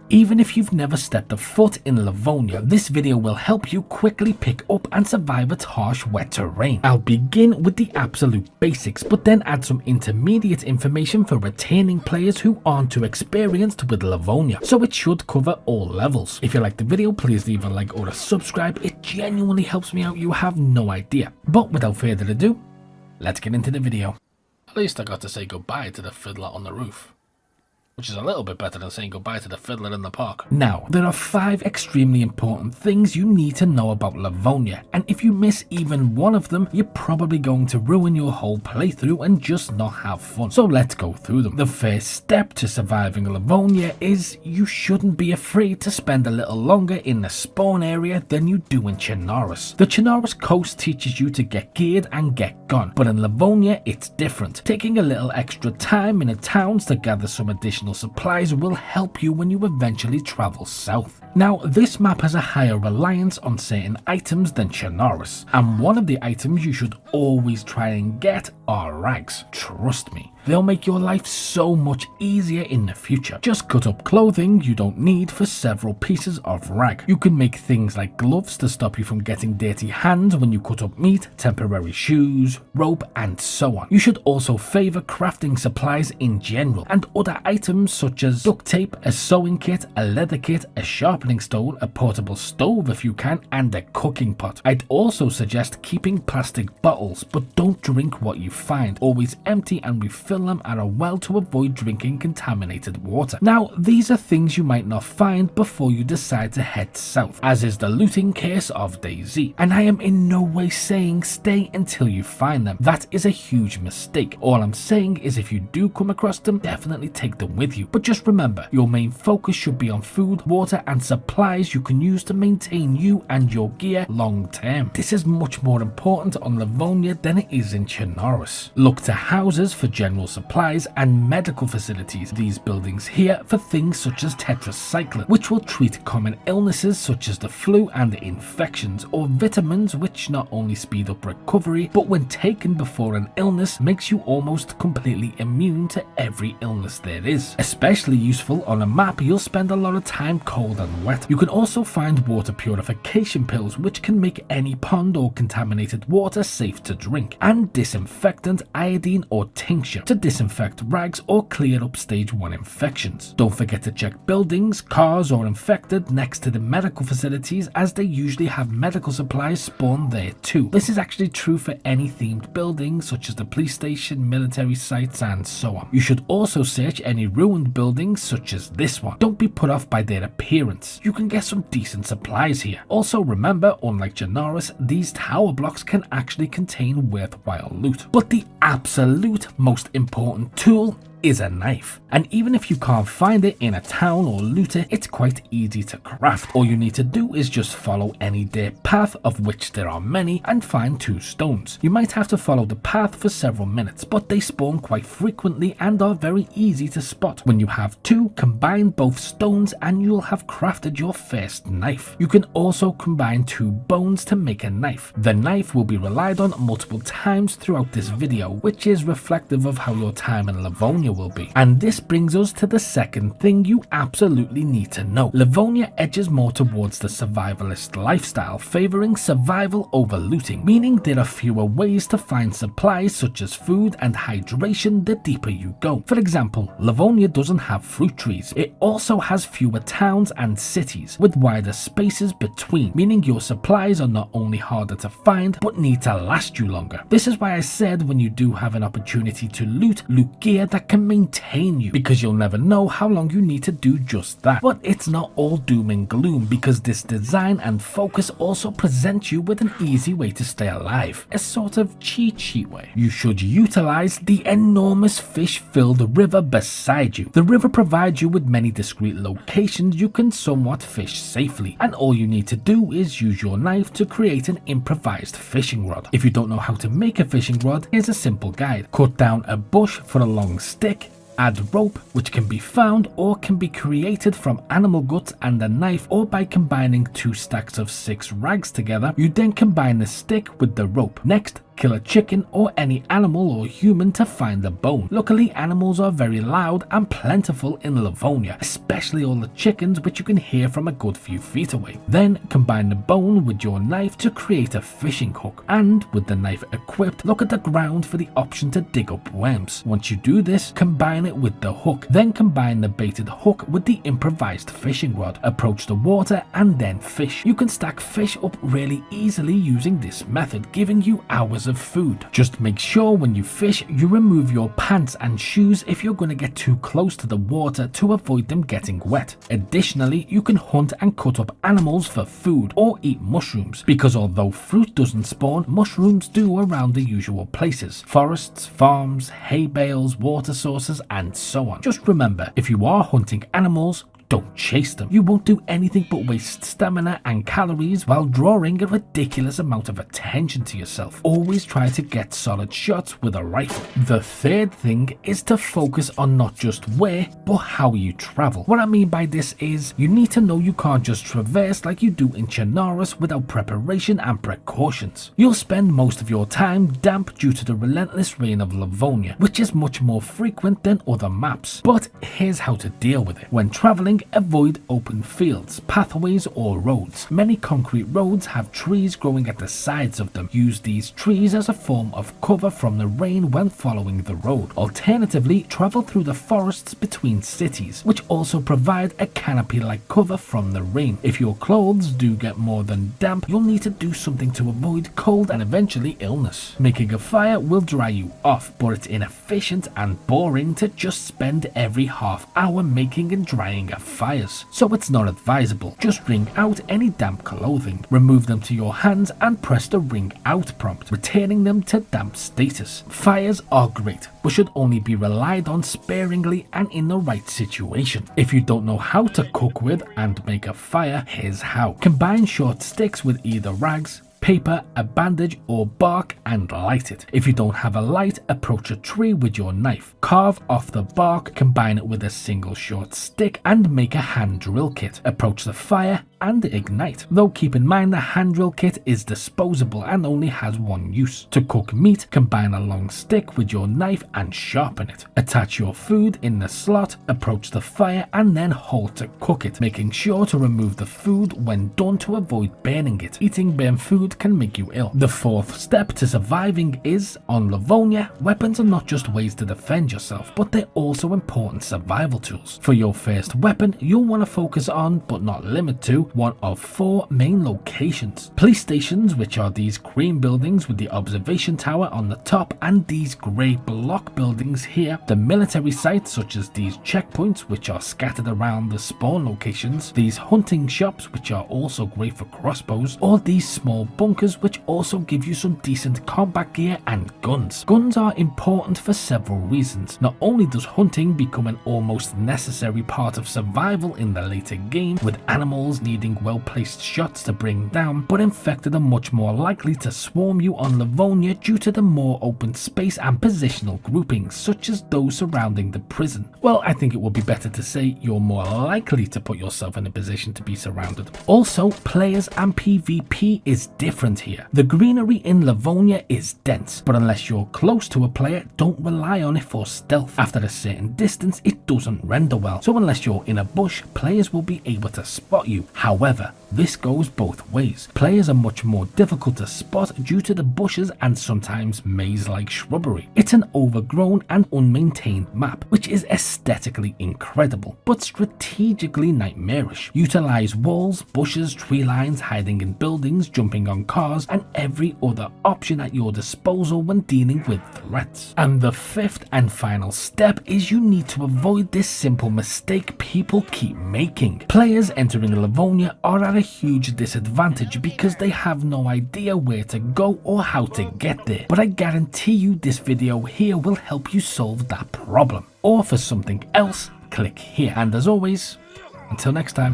Even if you've never stepped a foot in Livonia, this video will help you quickly pick up and survive its harsh wet terrain. I'll begin with the absolute basics, but then add some intermediate information for returning players who aren't too experienced with Livonia, so it should cover all levels. If you like the video, please leave a like or a subscribe, it genuinely helps me out, you have no idea. But without further ado, let's get into the video. At least I got to say goodbye to the fiddler on the roof, which is a little bit better than saying goodbye to the fiddler in the park. Now, there are 5 extremely important things you need to know about Livonia, and if you miss even one of them, you're probably going to ruin your whole playthrough and just not have fun. So let's go through them. The first step to surviving Livonia is you shouldn't be afraid to spend a little longer in the spawn area than you do in Chernarus. The Chernarus coast teaches you to get geared and get gone, but in Livonia it's different. Taking a little extra time in the towns to gather some additional supplies will help you when you eventually travel south. Now, this map has a higher reliance on certain items than Chernarus, and one of the items you should always try and get are rags. Trust me, they'll make your life so much easier in the future. Just cut up clothing you don't need for several pieces of rag. You can make things like gloves to stop you from getting dirty hands when you cut up meat, temporary shoes, rope, and so on. You should also favor crafting supplies in general, and other items such as duct tape, a sewing kit, a leather kit, a sharpening stone, a portable stove if you can, and a cooking pot. I'd also suggest keeping plastic bottles, but don't drink what you find. Always empty and refill them at a well to avoid drinking contaminated water. Now, these are things you might not find before you decide to head south, as is the looting curse of DayZ, and I am in no way saying stay until you find them. That is a huge mistake. All I'm saying is if you do come across them, definitely take them with you. But just remember, your main focus should be on food, water, and supplies you can use to maintain you and your gear long term. This is much more important on Livonia than it is in Chernarus. Look to houses for general supplies and medical facilities. These buildings here for things such as tetracycline, which will treat common illnesses such as the flu and infections, or vitamins which not only speed up recovery, but when taken before an illness makes you almost completely immune to every illness there is. Especially useful on a map you'll spend a lot of time cold and wet. You can also find water purification pills which can make any pond or contaminated water safe to drink, and disinfectant, iodine or tincture to disinfect rags or clear up stage 1 infections. Don't forget to check buildings, cars or infected next to the medical facilities, as they usually have medical supplies spawned there too. This is actually true for any themed buildings such as the police station, military sites and so on. You should also search any ruined buildings such as this one. Don't be put off by their appearance. You can get some decent supplies here. Also remember, unlike Chernarus, these tower blocks can actually contain worthwhile loot. But the absolute most important tool is a knife, and even if you can't find it in a town or loot it, it's quite easy to craft. All you need to do is just follow any dirt path, of which there are many, and find 2 stones. You might have to follow the path for several minutes, but they spawn quite frequently and are very easy to spot. When you have 2, combine both stones and you'll have crafted your first knife. You can also combine 2 bones to make a knife. The knife will be relied on multiple times throughout this video, which is reflective of how your time in Livonia will be. And this brings us to the second thing you absolutely need to know. Livonia edges more towards the survivalist lifestyle, favoring survival over looting, meaning there are fewer ways to find supplies such as food and hydration the deeper you go. For example, Livonia doesn't have fruit trees. It also has fewer towns and cities, with wider spaces between, meaning your supplies are not only harder to find, but need to last you longer. This is why I said when you do have an opportunity to loot gear that can maintain you, because you'll never know how long you need to do just that. But it's not all doom and gloom, because this design and focus also present you with an easy way to stay alive, a sort of cheat sheet way. You should utilize the enormous fish-filled river beside you. The river provides you with many discrete locations you can somewhat fish safely, and all you need to do is use your knife to create an improvised fishing rod. If you don't know how to make a fishing rod, here's a simple guide. Cut down a bush for a long stick, add rope, which can be found or can be created from animal guts and a knife, or by combining 2 stacks of 6 rags together. You then combine the stick with the rope. Next, Kill a chicken or any animal or human to find the bone. Luckily, animals are very loud and plentiful in Livonia, especially all the chickens, which you can hear from a good few feet away. Then combine the bone with your knife to create a fishing hook, and with the knife equipped, look at the ground for the option to dig up worms. Once you do this, combine it with the hook. Then combine the baited hook with the improvised fishing rod. Approach the water and then fish. You can stack fish up really easily using this method, giving you hours of food. Just make sure when you fish you remove your pants and shoes if you're going to get too close to the water to avoid them getting wet. Additionally, you can hunt and cut up animals for food or eat mushrooms, because although fruit doesn't spawn, mushrooms do around the usual places: forests, farms, hay bales, water sources, and so on. Just remember, if you are hunting animals, don't chase them. You won't do anything but waste stamina and calories while drawing a ridiculous amount of attention to yourself. Always try to get solid shots with a rifle. The third thing is to focus on not just where, but how you travel. What I mean by this is, you need to know you can't just traverse like you do in Chernarus without preparation and precautions. You'll spend most of your time damp due to the relentless rain of Livonia, which is much more frequent than other maps. But here's how to deal with it. When traveling, avoid open fields, pathways, or roads. Many concrete roads have trees growing at the sides of them. Use these trees as a form of cover from the rain when following the road. Alternatively, travel through the forests between cities, which also provide a canopy-like cover from the rain. If your clothes do get more than damp, you'll need to do something to avoid cold and eventually illness. Making a fire will dry you off, but it's inefficient and boring to just spend every half hour making and drying a fires, so it's not advisable. Just wring out any damp clothing, remove them to your hands and press the wring out prompt, returning them to damp status. Fires are great, but should only be relied on sparingly and in the right situation. If you don't know how to cook with and make a fire, here's how. Combine short sticks with either rags, paper, a bandage, or bark and light it. If you don't have a light, approach a tree with your knife. Carve off the bark, combine it with a single short stick, and make a hand drill kit. Approach the fire and ignite. Though keep in mind the hand drill kit is disposable and only has one use. To cook meat, combine a long stick with your knife and sharpen it. Attach your food in the slot, approach the fire, and then hold to cook it, making sure to remove the food when done to avoid burning it. Eating burnt food can make you ill. The fourth step to surviving is, on Livonia, weapons are not just ways to defend yourself, but they're also important survival tools. For your first weapon, you'll want to focus on, but not limit to, one of 4 main locations. Police stations, which are these green buildings with the observation tower on the top, and these grey block buildings here. The military sites, such as these checkpoints, which are scattered around the spawn locations. These hunting shops, which are also great for crossbows, or these small bunkers, which also give you some decent combat gear and guns. Guns are important for several reasons. Not only does hunting become an almost necessary part of survival in the later game, with animals needing well-placed shots to bring down, but infected are much more likely to swarm you on Livonia due to the more open space and positional groupings, such as those surrounding the prison. Well, I think it would be better to say you're more likely to put yourself in a position to be surrounded. Also, players and PvP is different here. The greenery in Livonia is dense, but unless you're close to a player, don't rely on it for stealth. After a certain distance, it doesn't render well, so unless you're in a bush, players will be able to spot you. However, this goes both ways. Players are much more difficult to spot due to the bushes and sometimes maze-like shrubbery. It's an overgrown and unmaintained map, which is aesthetically incredible, but strategically nightmarish. Utilize walls, bushes, tree lines, hiding in buildings, jumping on cars, and every other option at your disposal when dealing with threats. And the fifth and final step is you need to avoid this simple mistake people keep making. Players entering Livonia are at a huge disadvantage because they have no idea where to go or how to get there. But I guarantee you this video here will help you solve that problem. Or for something else, click here. And as always, until next time.